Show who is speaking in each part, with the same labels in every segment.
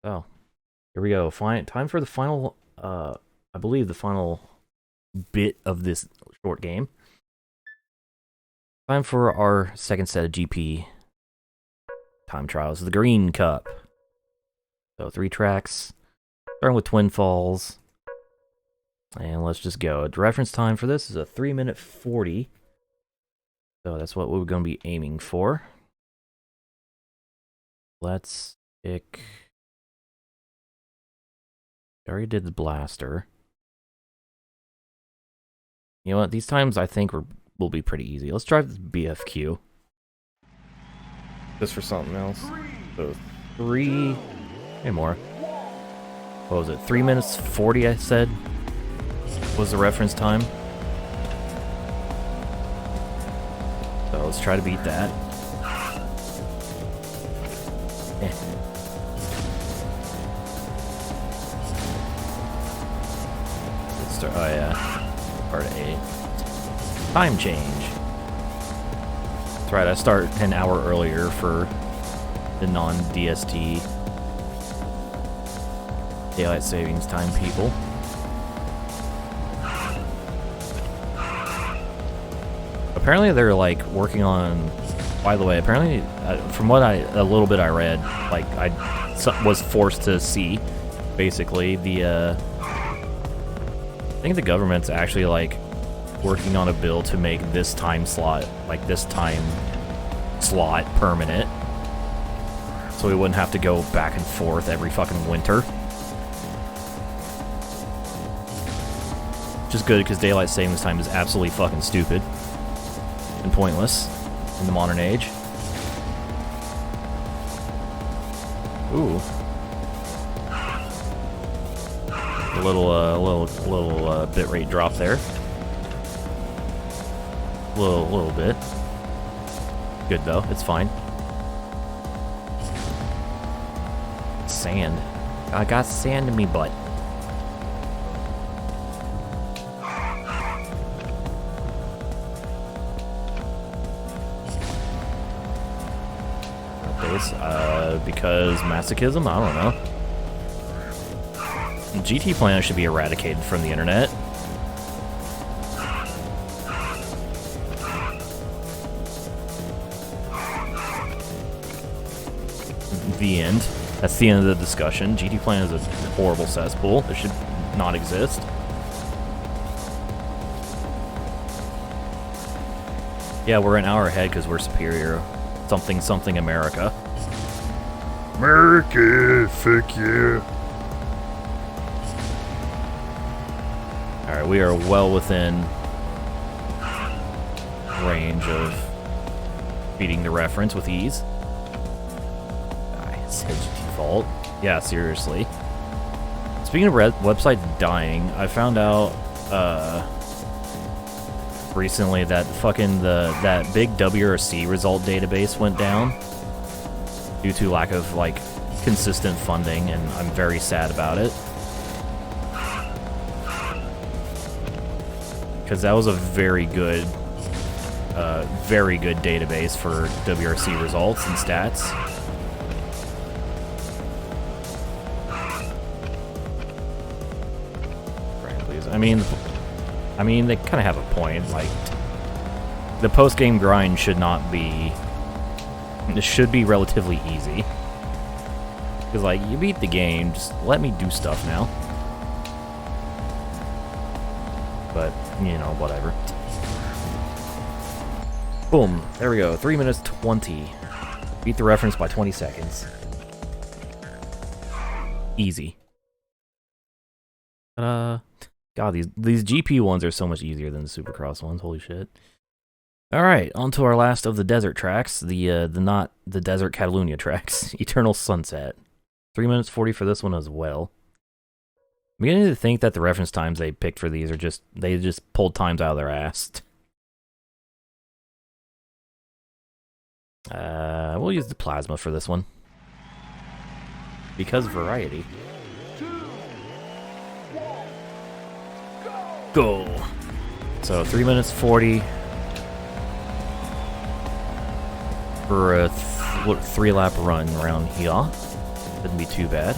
Speaker 1: Oh, here we go. Time for the final, I believe the final bit of this short game. Time for our second set of GP time trials. The Green Cup. So 3 tracks, starting with Twin Falls. And let's just go. The reference time for this is a 3-minute 40. So that's what we're going to be aiming for. Let's pick... I already did the blaster. You know what? These times I think will be pretty easy. Let's drive the BFQ. Just for something else. So 3... Hey, more. What was it? 3 minutes 40, I said, was the reference time. So let's try to beat that. Eh. Let's start. Oh yeah, part 8. Time change. That's right. I start an hour earlier for the non-DST daylight savings time people. Apparently they're like working on, by the way, apparently from what a little bit I read, like I was forced to see, basically I think the government's actually like working on a bill to make this time slot permanent, so we wouldn't have to go back and forth every fucking winter. Which is good, because daylight savings time is absolutely fucking stupid and pointless in the modern age. Ooh. A little bit rate drop there. Little bit. Good though, it's fine. Sand. I got sand in me butt. Because masochism? I don't know. GT Planet should be eradicated from the internet. The end. That's the end of the discussion. GT Planet is a horrible cesspool. It should not exist. Yeah, we're an hour ahead because we're superior. Something America. America, fuck you. Alright, we are well within range of beating the reference with ease. I said default. Yeah, seriously. Speaking of websites dying, I found out recently that fucking that big WRC result database went down due to lack of like consistent funding, and I'm very sad about it, because that was a very good database for WRC results and stats. Right, please. I mean, they kind of have a point. Like, the post-game grind should not be... This should be relatively easy. Because, like, you beat the game, just let me do stuff now. But, you know, whatever. Boom. There we go. 3 minutes 20. Beat the reference by 20 seconds. Easy. God, these GP ones are so much easier than the Supercross ones. Holy shit. Alright, on to our last of the desert tracks. Not the desert Catalunya tracks. Eternal Sunset. 3 minutes 40 for this one as well. I'm beginning to think that the reference times they picked for these are they just pulled times out of their ass. We'll use the plasma for this one. Because variety. Go! So 3 minutes 40 for a 3-lap run around here. Shouldn't be too bad.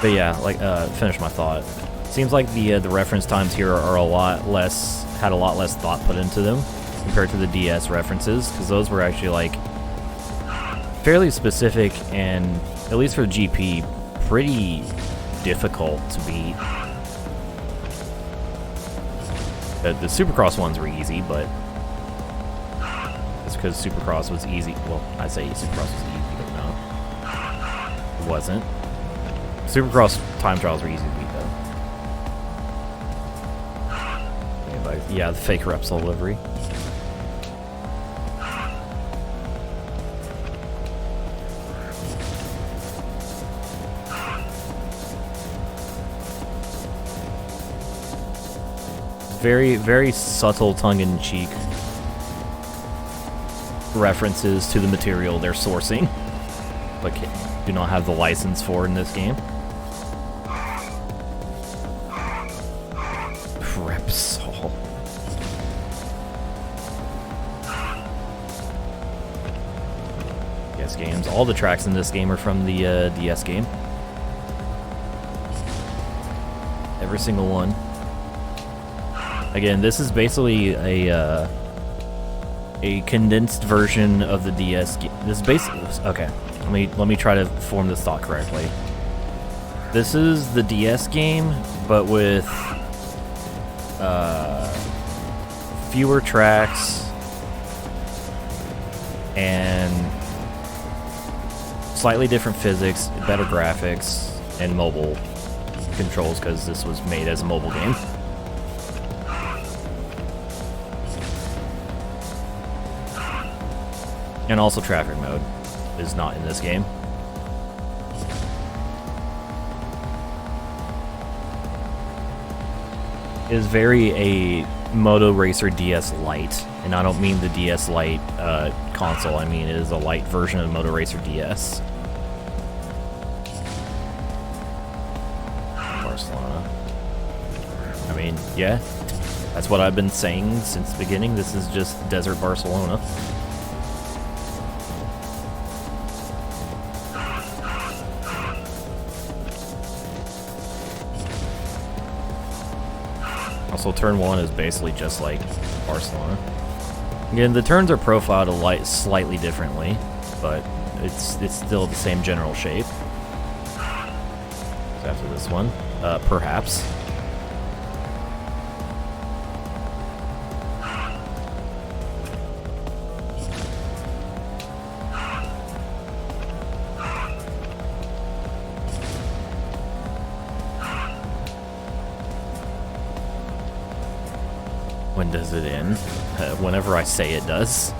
Speaker 1: But yeah, like, finish my thought. Seems like the reference times here are a lot less, had a lot less thought put into them compared to the DS references, because those were actually, like, fairly specific and, at least for GP, pretty difficult to beat. The Supercross ones were easy, but it's because Supercross was easy. Well, I say Supercross was easy, but no. It wasn't. Supercross time trials were easy to beat, though. Yeah, the fake Repsol livery. Very, very subtle tongue-in-cheek references to the material they're sourcing, but do not have the license for in this game. Repsol. DS games. All the tracks in this game are from the DS game. Every single one. Again, this is basically a condensed version of the DS game. This is basically okay. Let me try to form this thought correctly. This is the DS game, but with fewer tracks and slightly different physics, better graphics, and mobile controls, because this was made as a mobile game. And also traffic mode is not in this game. It is very a Moto Racer DS Lite, and I don't mean the DS Lite console, I mean it is a light version of Moto Racer DS. Barcelona. I mean, yeah, that's what I've been saying since the beginning. This is just Desert Barcelona. So turn 1 is basically just like Barcelona. Again, the turns are profiled slightly differently, but it's still the same general shape. So after this one, perhaps. When does it end? Whenever I say it does.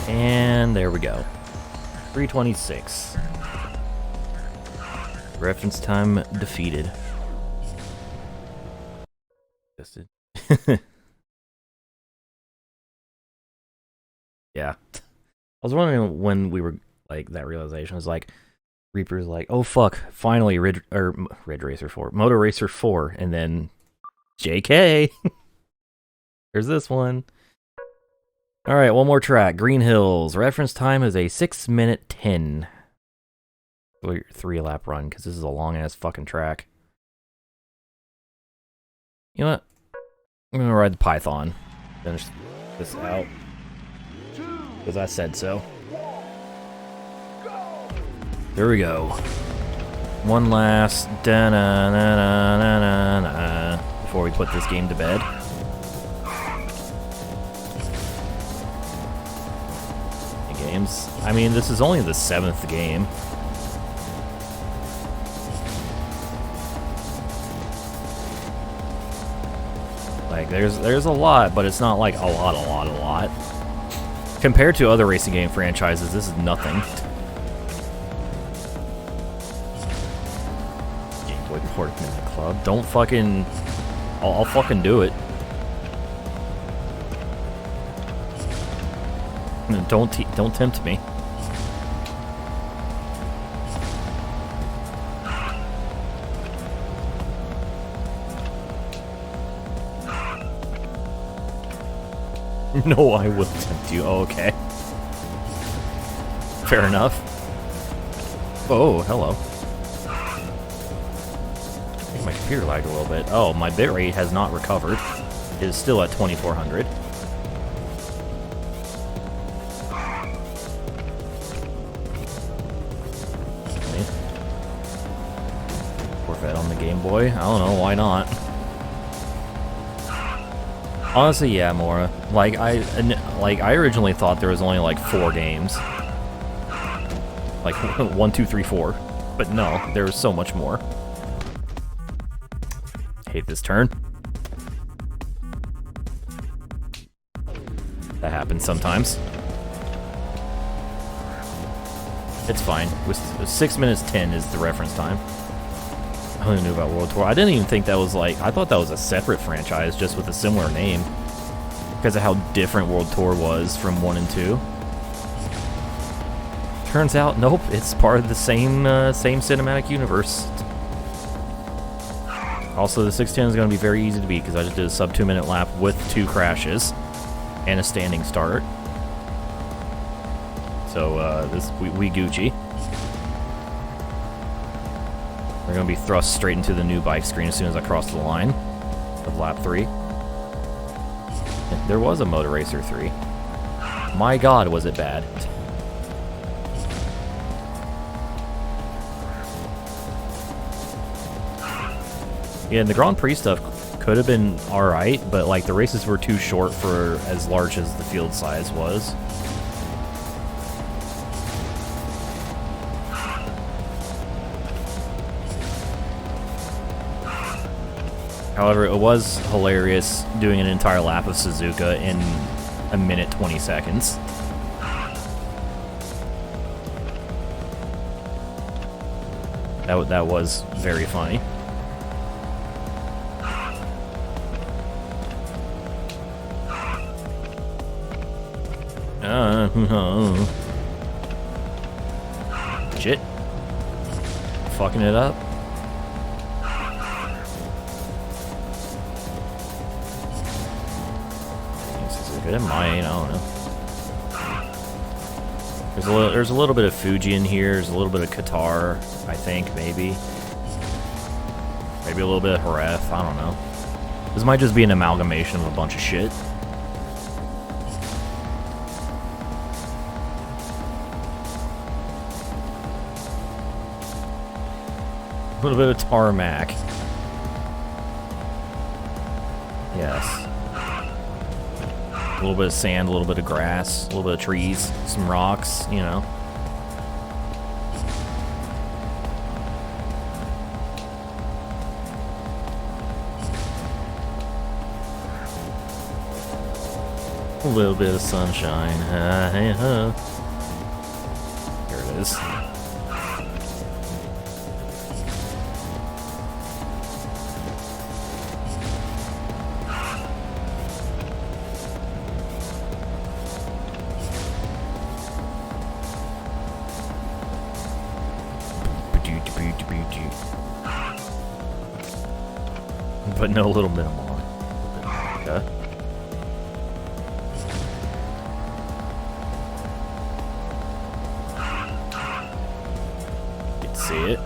Speaker 1: And there we go. 3:26. Reference time defeated. Yeah. I was wondering when we were like that realization was like Reaper's like, oh fuck, finally Ridge Racer 4, Moto Racer 4, and then JK. There's this one. All right, one more track. Green Hills. Reference time is a 6:10. 3-lap run, because this is a long-ass fucking track. You know what? I'm gonna ride the Python. Finish this out. Because I said so. There we go. One last da-na-na-na-na-na before we put this game to bed. Games. I mean, this is only the 7th game. Like, there's a lot, but it's not like a lot. Compared to other racing game franchises, this is nothing. Port in the club. Don't fucking... I'll fucking do it. Don't tempt me. No, I will tempt you. Oh, okay. Fair enough. Oh, hello. I think my computer lagged a little bit. Oh, my bitrate has not recovered. It is still at 2400. Corvette on the Game Boy. I don't know, why not? Honestly, yeah, Mora. Like I originally thought there was only like 4 games. Like 1, 2, 3, 4. But no, there was so much more. Hate this turn. That happens sometimes. It's fine. With 6 minutes 10 is the reference time. I only knew about World Tour. I didn't even think that was like... I thought that was a separate franchise, just with a similar name. Because of how different World Tour was from 1 and 2. Turns out, nope, it's part of the same cinematic universe. Also, the 610 is going to be very easy to beat, because I just did a sub 2 minute lap with 2 crashes. And a standing start. So, we Gucci. We're going to be thrust straight into the new bike screen as soon as I cross the line of lap 3. There was a Moto Racer 3. My god, was it bad. Yeah, and the Grand Prix stuff could have been alright, but like the races were too short for as large as the field size was. However, it was hilarious doing an entire lap of Suzuka in 1 minute 20 seconds. That was very funny. Shit. Fucking it up. It might, I don't know. There's a little bit of Fuji in here. There's a little bit of Qatar, I think, maybe. Maybe a little bit of Jerez, I don't know. This might just be an amalgamation of a bunch of shit. A little bit of tarmac. Yes. A little bit of sand, a little bit of grass, a little bit of trees, some rocks, you know. A little bit of sunshine. Here it is. But no little minimal. Okay. Get to see it.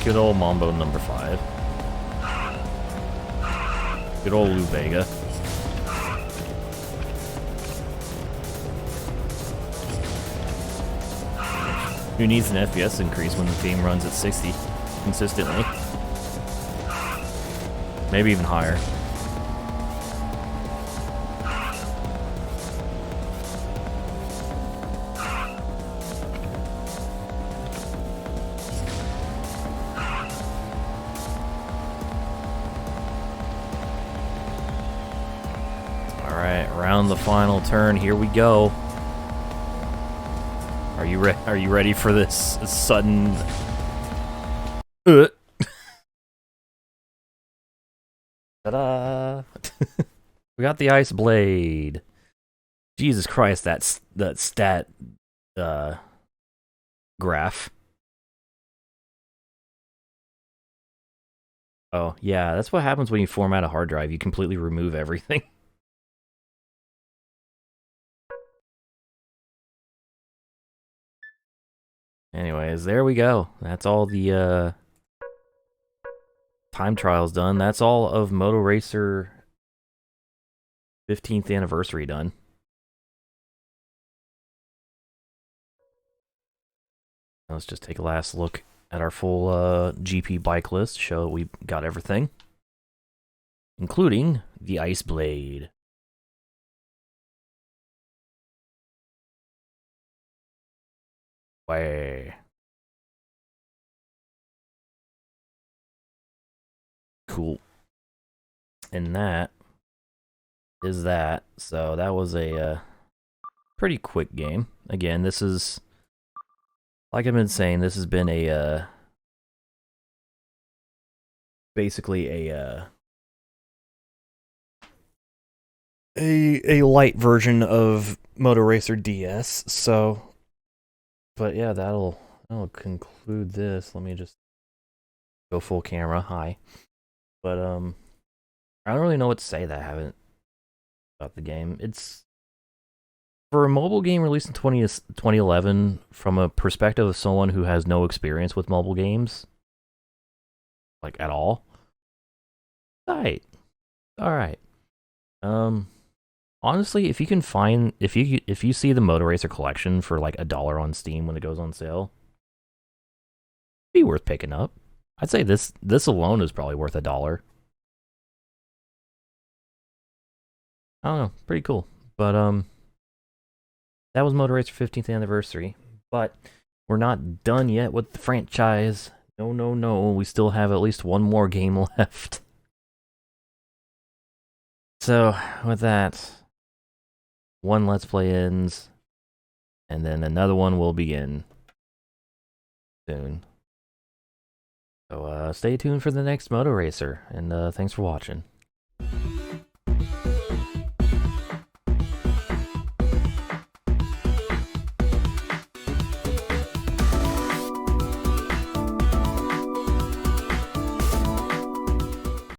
Speaker 1: Good old Mambo number 5. Good old Lou Vega. Who needs an FPS increase when the theme runs at 60 consistently? Maybe even higher. Alright, around the final turn, here we go. Are you ready for this sudden... Ta-da! We got the Ice Blade. Jesus Christ, that stat graph. Oh, yeah, that's what happens when you format a hard drive. You completely remove everything. Anyways, there we go. That's all the time trials done. That's all of Moto Racer 15th anniversary done. Let's just take a last look at our full GP bike list, show that we got everything, including the Ice Blade. Way. Cool. And that is that. So that was a pretty quick game. Again, this is, like I've been saying, this has been a basically a light version of Moto Racer DS. So, but yeah, that'll conclude this. Let me just go full camera. Hi. But I don't really know what to say that I haven't about the game. It's for a mobile game released in 2011, from a perspective of someone who has no experience with mobile games, like at all. Alright. Alright. Honestly, if you can find, if you see the Moto Racer collection for like $1 on Steam when it goes on sale, it'd be worth picking up. I'd say this alone is probably worth $1. I don't know, pretty cool. But that was Moto Racer 15th anniversary. But we're not done yet with the franchise. No, no, no. We still have at least one more game left. So with that, one Let's Play ends, and then another one will begin soon. So stay tuned for the next Moto Racer, and thanks for watching.